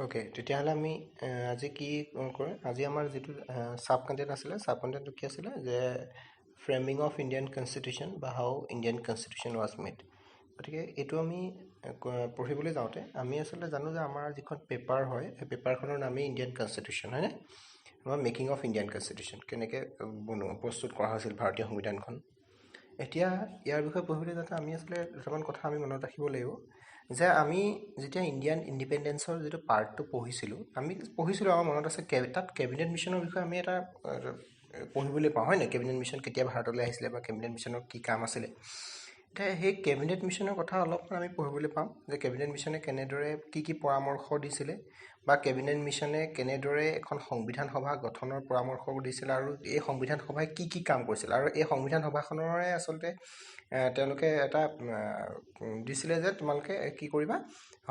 Okay, তেতিয়াহ'লে আমি আজি কি কৰে, আজি আমাৰ যিটো ছাব কণ্টেণ্ট আছিলে, ছাব কণ্টেণ্টটো কি আছিলে যে ফ্ৰেমিং অফ ইণ্ডিয়ান কনষ্টিটিউশ্যন বা হাউ ইণ্ডিয়ান কনষ্টিটিউশ্যন ৱাজ মেড। গতিকে এইটো আমি পঢ়িবলৈ যাওঁতে আমি আচলতে জানো যে আমাৰ যিখন পেপাৰ হয় সেই পেপাৰখনৰ নামেই ইণ্ডিয়ান কনষ্টিটিউশ্যন, হয়নে? আমাৰ মেকিং অফ ইণ্ডিয়ান কনষ্টিটিউশ্যন কেনেকৈ প্ৰস্তুত কৰা হৈছিল ভাৰতীয় সংবিধানখন। এতিয়া ইয়াৰ বিষয়ে পঢ়িবলৈ যাওঁতে আমি আচলতে দুটামান কথা আমি মনত ৰাখিব লাগিব যে আমি যেতিয়া ইণ্ডিয়ান ইণ্ডিপেণ্ডেঞ্চৰ যিটো পাৰ্টটো পঢ়িছিলোঁ আমাৰ মনত আছে তাত কেবিনেট মিছনৰ বিষয়ে আমি এটা পঢ়িবলৈ পাওঁ, হয় নাই? কেবিনেট মিছন কেতিয়া ভাৰতলৈ আহিছিলে বা কেবিনেট মিছনৰ কি কাম আছিলে। এতিয়া সেই কেবিনেট মিছনৰ কথা অলপমান আমি পঢ়িবলৈ পাম যে কেবিনেট মিছনে কেনেদৰে কি পৰামৰ্শ দিছিলে বা কেবিনেট মিছনে কেনেদৰে এখন সংবিধান সভা গঠনৰ পৰামৰ্শ দিছিলে আৰু এই সংবিধান সভাই কি কাম কৰিছিল আৰু এই সংবিধান সভাখনৰে আচলতে তেওঁলোকে এটা দিছিলে যে তোমালোকে কি কৰিবা,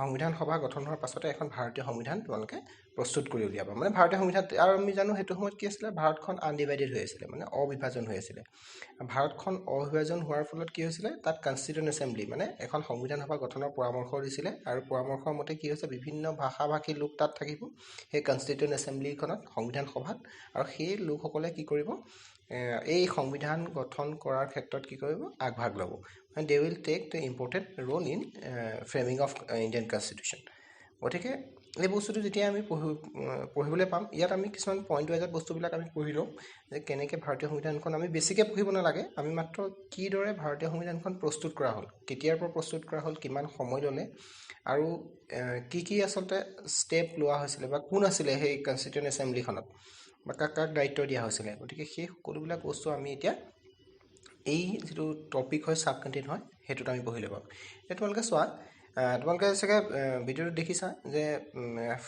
সংবিধান সভা গঠন হোৱাৰ পাছতে এখন ভাৰতীয় সংবিধান তোমালোকে প্ৰস্তুত কৰি উলিয়াবা। মানে ভাৰতীয় সংবিধান, আৰু আমি জানো সেইটো সময়ত কি আছিলে, ভাৰতখন আনডিভাইডেড হৈ আছিলে, মানে অবিভাজন হৈ আছিলে। ভাৰতখন অবিভাজন হোৱাৰ ফলত কি হৈছিলে, তাত কনষ্টিটিউণ্ট এছেম্বলি মানে এখন সংবিধান সভা গঠনৰ পৰামৰ্শ দিছিলে আৰু পৰামৰ্শৰ মতে কি হৈছে বিভিন্ন ভাষা ভাষী লোক তাত থাকিব সেই কনষ্টিটিউণ্ট এছেম্বলিখনত, সংবিধান সভাত, আৰু সেই লোকসকলে কি কৰিব, এই সংবিধান গঠন কৰাৰ ক্ষেত্ৰত কি কৰিব, আগভাগ ল'ব। and they will take the important role in framing of Indian Constitution. গতিকে এই বস্তুটো যেতিয়া আমি পঢ়িবলৈ পাম, ইয়াত আমি কিছুমান পইণ্ট ৱাইজত বস্তুবিলাক আমি পঢ়ি লওঁ যে কেনেকৈ ভাৰতীয় সংবিধানখন, আমি বেছিকৈ পঢ়িব নালাগে, আমি মাত্ৰ কিদৰে ভাৰতীয় সংবিধানখন প্ৰস্তুত কৰা হ'ল, কেতিয়াৰ পৰা প্ৰস্তুত কৰা হ'ল, কিমান সময় ল'লে, আৰু কি আচলতে ষ্টেপ লোৱা হৈছিলে বা কোন আছিলে সেই কনষ্টিটিউণ্ট এছেম্বলিখনত বা কাক দায়িত্ব দিয়া হৈছিলে। গতিকে সেই সকলোবিলাক বস্তু আমি এতিয়া এই যিটো টপিক হয়, ছাব কণ্টেণ্ট হয়, সেইটোত আমি পঢ়ি ল'ব। এতিয়া তোমালোকে চোৱা, তোমালোকে চাগে ভিডিঅ'টোত দেখিছা যে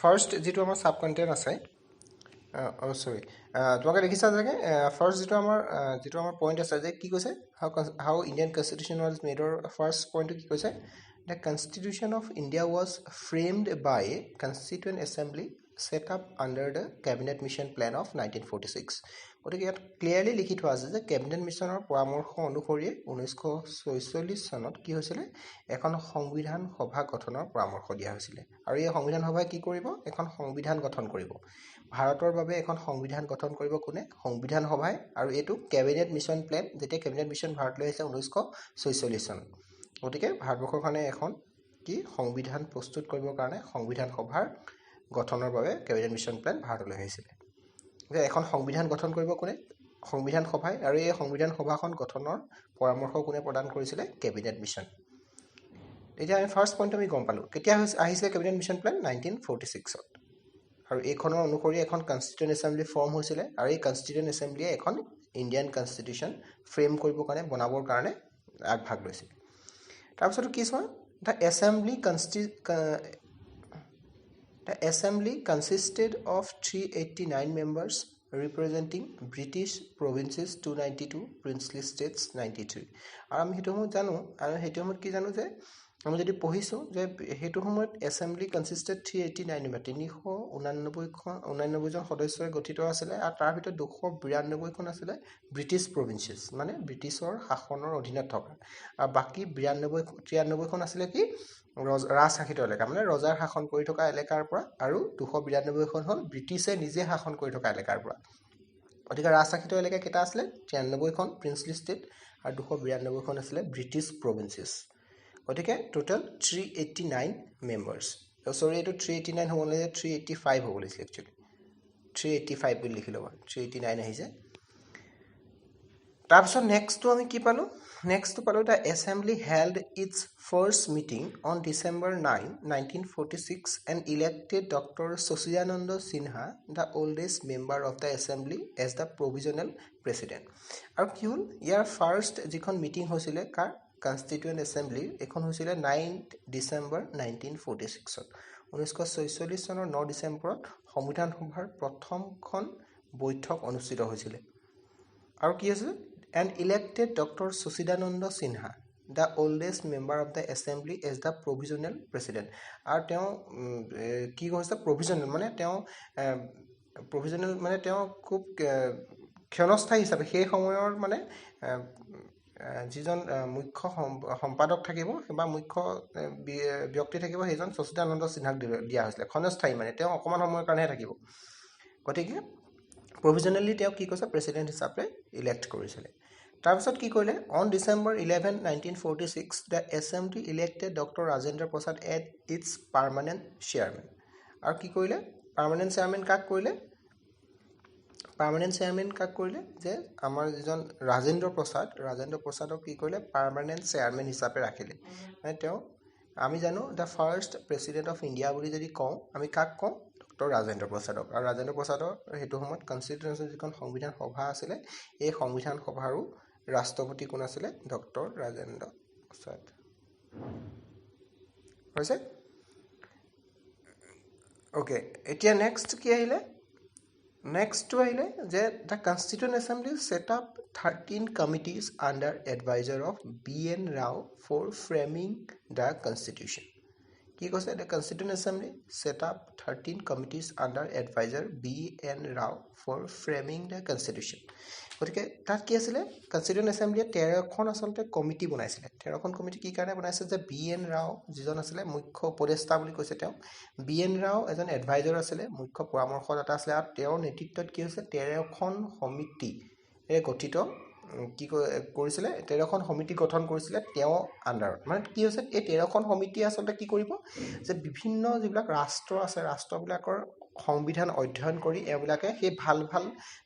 ফাৰ্ষ্ট যিটো আমাৰ ছাব কণ্টেণ্ট আছে, তোমালোকে দেখিছা চাগে ফাৰ্ষ্ট যিটো আমাৰ পইণ্ট আছে যে কি কৈছে, how Indian constitution was made first পইণ্টটো কি কৈছে, the constitution of India was framed by constituent assembly set up under the cabinet mission plan of 1946. গতিকে ইয়াত ক্লিয়াৰলি লিখি থোৱা আছে যে কেবিনেট মিছনৰ পৰামৰ্শ অনুসৰি 1946 চনত কি হৈছিলে, এখন সংবিধান সভা গঠনৰ পৰামৰ্শ দিয়া হৈছিলে। আৰু এই সংবিধান সভাই কি কৰিব, এখন সংবিধান গঠন কৰিব, ভাৰতৰ বাবে এখন সংবিধান গঠন কৰিব কোনে, সংবিধান সভাই। আৰু এইটো কেবিনেট মিছন প্লেন, যেতিয়া কেবিনেট মিছন ভাৰতলৈ আহিছে 1946 চনত। গতিকে ভাৰতবৰ্ষৰ কাৰণে এখন কি সংবিধান প্ৰস্তুত কৰিবৰ কাৰণে সংবিধান সভাৰ গঠনৰ বাবে কেবিনেট মিছন প্লেন ভাৰতলৈ আহিছিলে। যে এখন সংবিধান গঠন কৰিব কোনে, সংবিধান সভাই, আৰু এই সংবিধান সভাখন গঠনৰ পৰামৰ্শ কোনে প্ৰদান কৰিছিলে, কেবিনেট মিছন। এতিয়া আমি ফাৰ্ষ্ট পইণ্ট আমি গম পালোঁ, কেতিয়া আহিছিলে কেবিনেট মিছন প্লেন, 1946ত। আৰু এইখনৰ অনুসৰি এখন কনষ্টিটিউণ্ট এছেম্বলি ফৰ্ম হৈছিলে, আৰু এই কনষ্টিটিউণ্ট এছেম্বলিয়ে এখন ইণ্ডিয়ান কনষ্টিটিউশ্যন ফ্ৰেম কৰিবৰ কাৰণে, বনাবৰ কাৰণে আগভাগ লৈছিল। তাৰপিছতো কি চোৱা, The assembly consisted of 389 members representing British provinces 292, princely states 93. আৰু আমি সেইটো সময়ত জানো, আৰু সেইটো সময়ত কি জানো যে আমি যদি পঢ়িছোঁ যে সেইটো সময়ত এছেম্বলি কনচিষ্টেড 389 মেম্বাৰ, 389জন সদস্যৰে গঠিত আছিলে, আৰু তাৰ ভিতৰত 292খন আছিলে ব্ৰিটিছ প্ৰভিঞ্চেছ, মানে ব্ৰিটিছৰ শাসনৰ অধীনত থকা, আৰু বাকী 93খন আছিলে কি ৰাজশাসিত এলেকা, মানে ৰজাৰ শাসন কৰি থকা এলেকাৰ পৰা, আৰু 292খন হ'ল ব্ৰিটিছে নিজে শাসন কৰি থকা এলেকাৰ পৰা। গতিকে ৰাজশাসিত এলেকা কেইটা আছিলে, 93খন প্ৰিন্সলি ষ্টেট, আৰু 292খন আছিলে ব্ৰিটিছ প্ৰভিঞ্চেছ। গতিকে টোটেল 389 মেম্বাৰ্ছ। চৰি, এইটো 389 হ'ব নালাগে, 385 হ'ব লাগিছিলে একচুৱেলি, 385 বুলি লিখি ল'বা, 389 আহিছে। তাৰপিছত নেক্সটটো আমি কি পালোঁ, নেক্সটটো পালোঁ the assembly held its first meeting on December 9, 1946 and elected doctor Sachchidananda Sinha the oldest member of the assembly as the provisional president. আৰু কি হ'ল, ইয়াৰ ফাৰ্ষ্ট যিখন মিটিং হৈছিলে কাৰ, কনষ্টিটিউৱেণ্ট এছেম্বলিৰ, এইখন হৈছিলে 9 ডিচেম্বৰ 1946ত। 1946 চনৰ 9 ডিচেম্বৰত সংবিধান সভাৰ প্ৰথমখন বৈঠক অনুষ্ঠিত হৈছিলে। আৰু কি হৈছিলে, and elected doctor Sachchidananda Sinha the oldest member of the assembly as the provisional president. আৰু তেওঁ কি কৈছে, প্ৰভিজনেল মানে তেওঁ খুব ক্ষণস্থায়ী হিচাপে সেই সময়ৰ মানে যিজন মুখ্য সম্পাদক থাকিব বা মুখ্য ব্যক্তি থাকিব সেইজন সচিদানন্দ সিনহাক দিয়া হৈছিলে ক্ষণস্থায়ী মানে তেওঁ অকণমান সময়ৰ কাৰণেহে থাকিব গতিকে প্ৰভিজনেলি তেওঁ কি কৈছে প্ৰেচিডেণ্ট হিচাপে ইলেক্ট কৰিছিলে তাৰপিছত কি কৰিলে on December 11 1946 the assembly elected doctor Rajendra Prasad at its permanent chairman আৰু কি কৰিলে পাৰ্মানেণ্ট চেয়াৰমেন কাক কৰিলে যে আমাৰ যিজন ৰাজেন্দ্ৰ প্ৰসাদক কি কৰিলে পাৰ্মানেণ্ট চেয়াৰমেন হিচাপে ৰাখিলে মানে তেওঁ আমি জানো the first president of India বুলি যদি কওঁ আমি কাক কওঁ ডক্টৰ ৰাজেন্দ্ৰ প্ৰসাদক আৰু ৰাজেন্দ্ৰ প্ৰসাদৰ সেইটো সময়ত কনষ্টিটিউশ্যন যিখন সংবিধান সভা আছিলে এই সংবিধান সভাৰো ৰাষ্ট্ৰপতি কোন আছিলে ডক্টৰ ৰাজেন্দ্ৰ প্ৰসাদ হৈছে ওকে এতিয়া নেক্সট কি আহিলে নেক্সটটো আহিলে যে the constituent assembly set up 13 committees under adviser of B.N. Rao for framing the constitution কি কৈছে the constituent assembly set up 13 committees under adviser B.N. Rao for framing the constitution গতিকে তাত কি আছিলে কনষ্টিটিউণ্ট এছেম্বলিয়ে 13খন আচলতে কমিটি বনাইছিলে 13খন কমিটি কি কাৰণে বনাইছে যে B.N. Rao যিজন আছিলে মুখ্য উপদেষ্টা বুলি কৈছে তেওঁ B.N. Rao এজন এডভাইজাৰ আছিলে মুখ্য পৰামৰ্শদাতা আছিলে আৰু তেওঁৰ নেতৃত্বত কি হৈছে 13খন সমিতি গঠিত কি কৰিছিলে 13খন সমিতি গঠন কৰিছিলে তেওঁ আণ্ডাৰত মানে কি হৈছে এই 13খন সমিতি আচলতে কি কৰিব যে বিভিন্ন যিবিলাক ৰাষ্ট্ৰ আছে ৰাষ্ট্ৰবিলাকৰ সংবিধান অধ্যয়ন কৰি এওঁবিলাকে সেই ভাল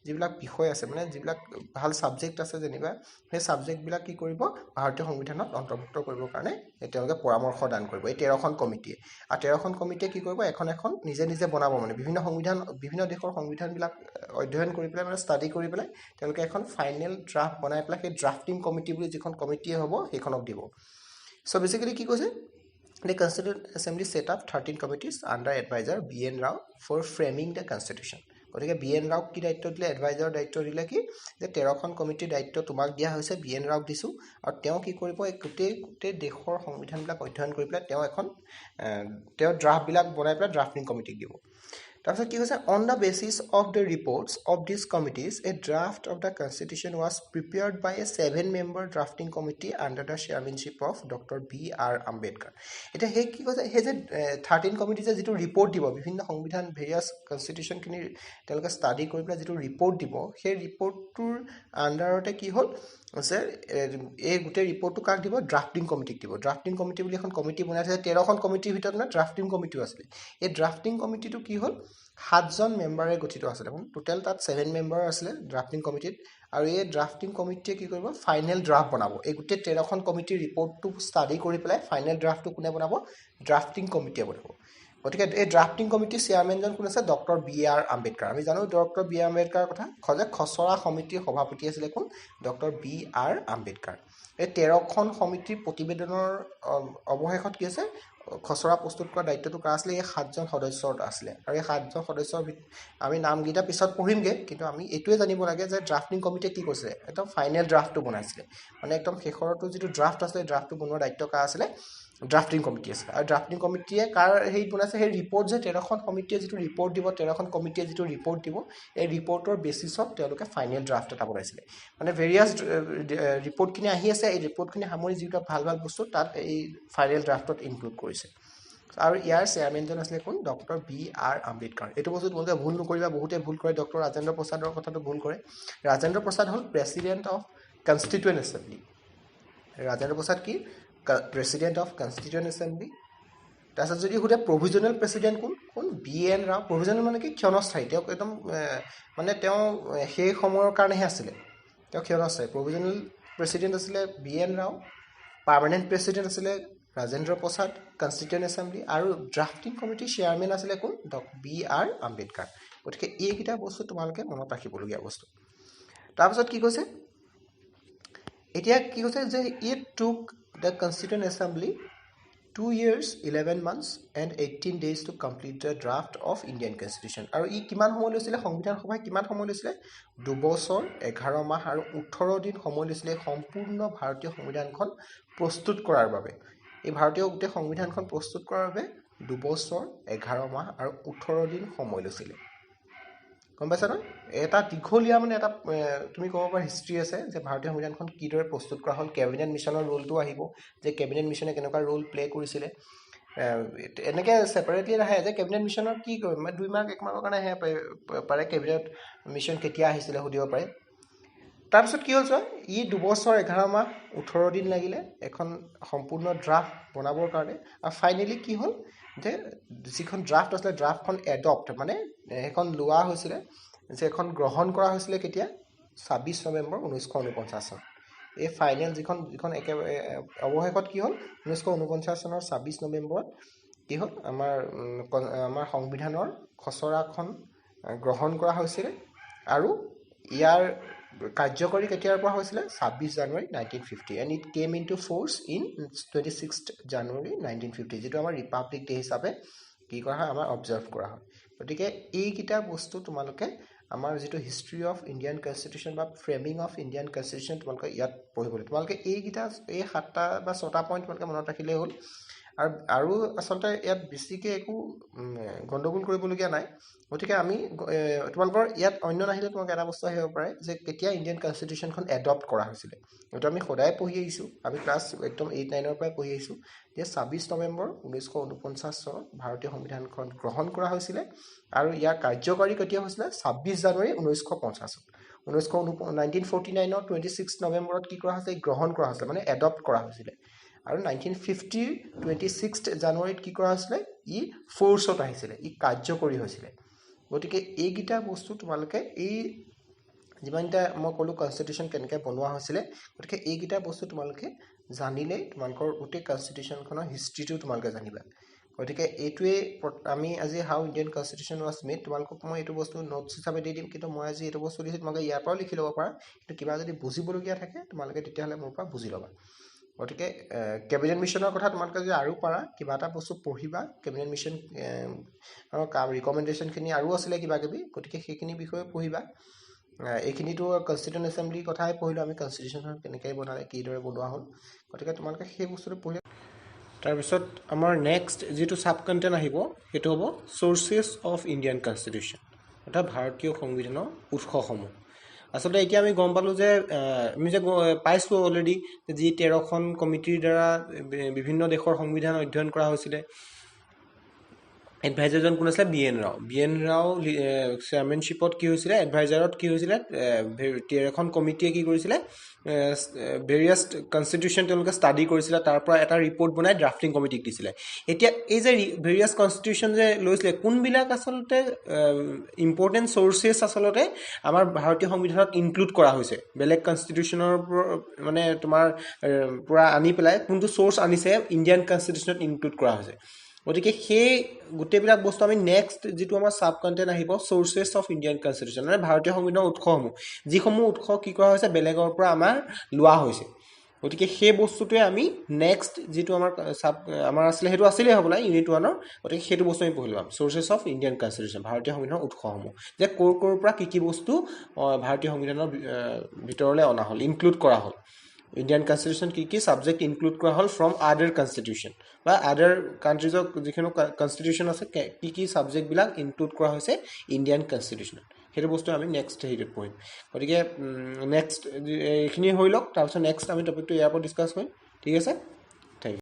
যিবিলাক বিষয় আছে মানে যিবিলাক ভাল সাবজেক্ট আছে যেনিবা সেই সাবজেক্টবিলাক কি কৰিব ভাৰতীয় সংবিধানত অন্তৰ্ভুক্ত কৰিবৰ কাৰণে তেওঁলোকে পৰামৰ্শ দান কৰিব এই 13খন কমিটিয়ে আৰু 13খন কমিটিয়ে কি কৰিব এখন নিজে বনাব মানে বিভিন্ন দেশৰ সংবিধানবিলাক অধ্যয়ন কৰি পেলাই মানে ষ্টাডি কৰি পেলাই তেওঁলোকে এখন ফাইনেল ড্ৰাফট বনাই পেলাই সেই ড্ৰাফটিং কমিটি বুলি যিখন কমিটিয়ে হ'ব সেইখনক দিব চ' বেচিকেলি কি কৈছে The Constituent Assembly set up 13 committees under advisor B.N. Rao for framing the constitution. গতিকে B.N. Rao কি দায়িত্ব দিলে এডভাইজাৰৰ দায়িত্ব দিলে কি যে 13খন কমিটিৰ দায়িত্ব তোমাক দিয়া হৈছে B.N. Rao দিছো আৰু তেওঁ কি কৰিব এই গোটেই দেশৰ সংবিধানবিলাক অধ্যয়ন কৰি পেলাই তেওঁ ড্ৰাফটবিলাক বনাই পেলাই ড্ৰাফটিং কমিটিক দিব তাৰপিছত কি কৈছে on the basis of the reports of this committees a draft of the constitution was prepared by a 7-member drafting committee under the chairmanship of doctor B.R. Ambedkar এতিয়া সেই কি কৈছে সেই যে 13 কমিটিজে যিটো ৰিপৰ্ট দিব বিভিন্ন সংবিধান ভেৰিয়াছ কনষ্টিটিউশ্যনখিনি তেওঁলোকে ষ্টাডি কৰি পেলাই যিটো ৰিপৰ্ট দিব সেই ৰিপৰ্টটোৰ আণ্ডাৰতে কি হ'ল যে এই গোটেই ৰিপৰ্টটো কাক দিব ড্ৰাফটিং কমিটিক দিব ড্ৰাফটিং কমিটি বুলি এখন কমিটি বনাইছে 13খন কমিটিৰ ভিতৰত মানে ড্ৰাফটিং কমিটিও আছিলে এই ড্ৰাফটিং কমিটিটো কি হ'ল 7জন মেম্বাৰে গঠিত আছিলে টোটেল তাত 7 মেম্বাৰ আছিলে ড্ৰাফটিং কমিটিত আৰু এই ড্ৰাফটিং কমিটিয়ে কি কৰিব ফাইনেল ড্ৰাফট বনাব এই গোটেই 13খন কমিটিৰ ৰিপৰ্টটো ষ্টাডি কৰি পেলাই ফাইনেল ড্ৰাফটটো কোনে বনাব ড্ৰাফটিং কমিটিয়ে বনাব গতিকে এই ড্ৰাফটিং কমিটিৰ চেয়াৰমেনজন কোন আছে ডক্টৰ B.R. আম্বেদকাৰ আমি জানো ডক্টৰ B.R. আম্বেদকাৰৰ কথা খচৰা সমিতিৰ সভাপতি আছিলে কোন ডক্টৰ B.R. আম্বেদকাৰ এই 13খন সমিতিৰ প্ৰতিবেদনৰ অৱশেষত কি আছে খচৰা প্ৰস্তুত কৰা দায়িত্বটো কাৰ আছিলে এই 7জন সদস্যৰ আছিলে আৰু এই 7জন সদস্যৰ আমি নামকেইটা পিছত পঢ়িমগে কিন্তু আমি এইটোৱে জানিব লাগে যে ড্ৰাফটিং কমিটিয়ে কি কৰিছিলে একদম ফাইনেল ড্ৰাফটটো বনাইছিলে মানে একদম শেষৰটো যিটো ড্ৰাফট আছিলে ড্ৰাফটটো বনোৱাৰ দায়িত্ব কাৰ আছিলে ড্ৰাফটিং কমিটি আছিলে আৰু ড্ৰাফটিং কমিটিয়ে কাৰ হেৰিত বনাইছে সেই ৰিপৰ্ট যে 13খন সমিতিয়ে যিটো ৰিপৰ্ট দিব 13খন কমিটিয়ে যিটো ৰিপৰ্ট দিব এই ৰিপৰ্টৰ বেচিছত তেওঁলোকে ফাইনেল ড্ৰাফট এটা বনাইছিলে মানে ভেৰিয়াছ ৰিপৰ্টখিনি আহি আছে এই ৰিপৰ্টখিনি সামৰি যিটো ভাল বস্তু তাত এই ফাইনেল ড্ৰাফটত ইনক্লুড কৰিছে আৰু ইয়াৰ চেয়াৰমেনজন আছিলে কোন ডক্টৰ B.R. আম্বেদকাৰ এইটো বস্তু তোমালোকে ভুল নকৰিবা বহুতে ভুল কৰে ডক্টৰ ৰাজেন্দ্ৰ প্ৰসাদৰ কথাটো ভুল কৰে ৰাজেন্দ্ৰ প্ৰসাদ হ'ল president of কনষ্টিটিউয়েণ্ট assembly Rajendra Prasad কি প্ৰেচিডেণ্ট অফ কনষ্টিটিউয়েণ্ট এছেম্বলি তাৰপিছত যদি সোধে প্ৰভিজনেল প্ৰেচিডেণ্ট কোন B.N. Rao প্ৰভিজনেল মানে কি ক্ষণস্থায়ী তেওঁ একদম মানে তেওঁ সেই সময়ৰ কাৰণেহে আছিলে তেওঁ ক্ষণস্থায়ী প্ৰভিজনেল প্ৰেচিডেণ্ট আছিলে B.N. Rao পাৰ্মানেণ্ট প্ৰেচিডেণ্ট আছিলে ৰাজেন্দ্ৰ প্ৰসাদ কনষ্টিটিউয়েণ্ট এছেম্বলি আৰু ড্ৰাফটিং কমিটিৰ চেয়াৰমেন আছিলে কোন B.R. আম্বেদকাৰ গতিকে এইকেইটা বস্তু তোমালোকে মনত ৰাখিবলগীয়া বস্তু তাৰপিছত কি কৈছে এতিয়া কি কৈছে যে it took the constituent assembly 2 years 11 months and 18 days to complete the draft of Indian Constitution আৰু ই কিমান সময় লৈছিলে সংবিধান সভাই কিমান সময় লৈছিলে 2 বছৰ 11 মাহ আৰু 18 দিন সময় লৈছিলে সম্পূৰ্ণ ভাৰতীয় সংবিধানখন প্ৰস্তুত কৰাৰ বাবে এই ভাৰতীয় গোটেই সংবিধানখন প্ৰস্তুত কৰাৰ বাবে 2 বছৰ 11 মাহ আৰু 18 দিন সময় লৈছিলে গম পাইছা নহয় এটা দীঘলীয়া মানে এটা তুমি ক'ব পাৰা হিষ্ট্ৰী আছে যে ভাৰতীয় সংবিধানখন কিদৰে প্ৰস্তুত কৰা হ'ল কেবিনেট মিছনৰ ৰোলটো আহিব যে কেবিনেট মিছনে কেনেকুৱা ৰোল প্লে কৰিছিলে এনেকৈ ছেপাৰেটলি নাহে যে কেবিনেট মিছনৰ কি কৰিম মানে 2 মাৰ্ক 1 মাৰ্কৰ কাৰণে আহে পাৰে কেবিনেট মিছন কেতিয়া আহিছিলে সুধিব পাৰে তাৰপিছত কি হ'ল চোৱা ই 2 বছৰ 11 মাহ 18 দিন লাগিলে এখন সম্পূৰ্ণ ড্ৰাফ্ট বনাবৰ কাৰণে আৰু ফাইনেলি কি হ'ল যে যিখন ড্ৰাফ্ট আছিলে ড্ৰাফ্টখন এডপ্ট মানে এখন লোৱা হৈছিলে যে এখন গ্ৰহণ কৰা হৈছিলে কেতিয়া 26 নৱেম্বৰ 1949 চন এই ফাইনেল যিখন একেবাৰে অৱশেষত কি হ'ল 1949 চনৰ 26 নৱেম্বৰত কি হ'ল আমাৰ সংবিধানৰ খচৰাখন গ্ৰহণ কৰা হৈছিলে আৰু ইয়াৰ কাৰ্যকৰী কেতিয়াৰ পৰা হৈছিলে 26 জানুৱাৰী 1950 and it came into force in 26th January 1950 যেটো আমাৰ ৰিপাব্লিক ডে হিচাপে কি কৰা হয় আমাৰ অবজাৰ্ভ কৰা হয় গতিকে এইকিটা বস্তু তোমালোকে আমাৰ যেটো হিষ্ট্ৰী অফ ইণ্ডিয়ান কনষ্টিটিউচন বা ফ্ৰেমিং অফ ইণ্ডিয়ান কনষ্টিটিউচন তোমালোকে ইয়াত পঢ়িবলৈ তোমালোকে এইকিটা এই 7টা বা 6টা পইণ্ট তোমালোকে মনত ৰাখিলে হ'ল আৰু আসলতে ইয়াত বেছিকৈ একো গণ্ডগোল কৰিবলগীয়া নাই গতিকে আমি তোমালোকৰ ইয়াত অন্য নাহিলে তোমাক এটা বস্তু আহিব পাৰে যে কেতিয়া ইণ্ডিয়ান কনষ্টিটিউচনখন এডপ্ট কৰা হৈছিলে এইটো আমি সদায় পঢ়ি আহিছোঁ আমি ক্লাছ একদম 8-9ৰ পৰাই পঢ়ি আহিছোঁ যে 26 নৱেম্বৰ 1949 চনত ভাৰতীয় সংবিধানখন গ্ৰহণ কৰা হৈছিলে আৰু ইয়াৰ কাৰ্যকৰী কেতিয়া হৈছিলে 26 জানুৱাৰী 1950 1949 26 নৱেম্বৰত কি কৰা হৈছিলে গ্ৰহণ কৰা হৈছিলে মানে এডপ্ট কৰা হৈছিলে আৰু 1950 26 জানুৱাৰীত কি কৰা হৈছিলে ই ফোৰ্সত আহিছিলে ই কাৰ্যকৰী হৈছিলে গতিকে এইকিটা বস্তু তোমালোকে এই যিমানটা মই ক'লো কনষ্টিটিউচন কেনেকৈ বনোৱা হৈছিলে গতিকে এইকিটা বস্তু তোমালোকে জানিলে তোমালোকৰ গোটেই কনষ্টিটিউচনখনৰ হিষ্ট্ৰীটো তোমালোকে জানিবা গতিকে এইটোৱে আমি আজি হাউ ইণ্ডিয়ান কনষ্টিটিউচন ৱাজ মেড তোমালোকক মই এইটো বস্তু নোটছ হিচাপে দি দিম কিন্তু মই আজি এইটো বস্তু দিছোঁ তোমালোকে ইয়াৰ পৰাও লিখি ল'ব পাৰা কিন্তু কিবা যদি বুজিবলগীয়া থাকে তোমালোকে তেতিয়াহ'লে মোৰ পৰা বুজি ল'বা গতিকে কেবিনেট মিছনৰ কথা তোমালোকে যদি আৰু পাৰা কিবা এটা বস্তু পঢ়িবা কেবিনেট মিছন ৰিকমেণ্ডেশ্যনখিনি আৰু আছিলে কিবা কিবি গতিকে সেইখিনি বিষয়ে পঢ়িবা এইখিনিতো কনষ্টিটিউশ্যন এছেম্বলিৰ কথাই পঢ়িলোঁ আমি কনষ্টিটিউশ্যনখন কেনেকৈ বনালে কিদৰে বনোৱা হ'ল গতিকে তোমালোকে সেই বস্তুটো পঢ়ি তাৰপিছত আমাৰ নেক্সট যিটো ছাব কণ্টেণ্ট আহিব সেইটো হ'ব চ'ৰ্চেছ অফ ইণ্ডিয়ান কনষ্টিটিউশ্যন অৰ্থাৎ ভাৰতীয় সংবিধানৰ উৎসসমূহ আসলে এতিয়া আমি গম পালোঁ যে আমি যে পাইছোঁ অলৰেডি যি 13খন কমিটিৰ দ্বাৰা বিভিন্ন দেশৰ সংবিধান অধ্যয়ন কৰা হৈছিলে এডভাইজাৰজন কোন আছিলে বি এন ৰাও চেয়াৰমেনশ্বিপত কি হৈছিলে এডভাইজাৰত কি হৈছিলে 13খন কমিটিয়ে কি কৰিছিলে ভেৰিয়াছ কনষ্টিটিউশ্যন তেওঁলোকে ষ্টাডি কৰিছিলে তাৰ পৰা এটা ৰিপৰ্ট বনাই ড্ৰাফটিং কমিটিক দিছিলে এতিয়া এই যে ভেৰিয়াছ কনষ্টিটিউশ্যন যে লৈছিলে কোনবিলাক আচলতে ইম্পৰ্টেণ্ট চ'ৰ্চেছ আচলতে আমাৰ ভাৰতীয় সংবিধানত ইনক্লুড কৰা হৈছে বেলেগ কনষ্টিটিউশ্যনৰ মানে তোমাৰ পৰা আনি পেলাই কোনটো চ'ৰ্চ আনিছে ইণ্ডিয়ান কনষ্টিটিউশ্যনত ইনক্লুড কৰা হৈছে গতিকে সেই গোটেইবিলাক বস্তু আমি নেক্সট যিটো আমাৰ ছাব কণ্টেণ্ট আহিব চ'ৰ্চেছ অফ ইণ্ডিয়ান কনষ্টিটিউশ্যন মানে ভাৰতীয় সংবিধানৰ উৎসসমূহ যিসমূহ উৎস কি কৰা হৈছে বেলেগৰ পৰা আমাৰ লোৱা হৈছে গতিকে সেই বস্তুটোৱে আমি নেক্সট যিটো আমাৰ আছিলে সেইটো আছিলেই হ'বলা ইউনিট 1ৰ গতিকে সেইটো বস্তু আমি পঢ়ি ল'ম চ'ৰ্চেছ অফ ইণ্ডিয়ান কনষ্টিটিউশ্যন ভাৰতীয় সংবিধানৰ উৎসসমূহ যে ক'ৰ পৰা কি বস্তু ভাৰতীয় সংবিধানৰ ভিতৰলৈ অনা হ'ল ইনক্লুড কৰা হ'ল ইণ্ডিয়ান কনষ্টিটিউশ্যন কি ছাবজেক্ট ইনক্লুড কৰা হ'ল ফ্ৰম আদাৰ কনষ্টিটিউশ্যন বা আদাৰ কাণ্ট্ৰিজৰ যিখিনি কনষ্টিটিউশ্যন আছে কি ছাবজেক্টবিলাক ইনক্লুড কৰা হৈছে ইণ্ডিয়ান কনষ্টিটিউশ্যনত সেইটো বস্তু আমি নেক্সট হেৰিটোত পঢ়িম গতিকে নেক্সট এইখিনি হৈ লওক তাৰপিছত নেক্সট আমি টপিকটো ইয়াৰ পৰা ডিছকাছ কৰিম ঠিক আছে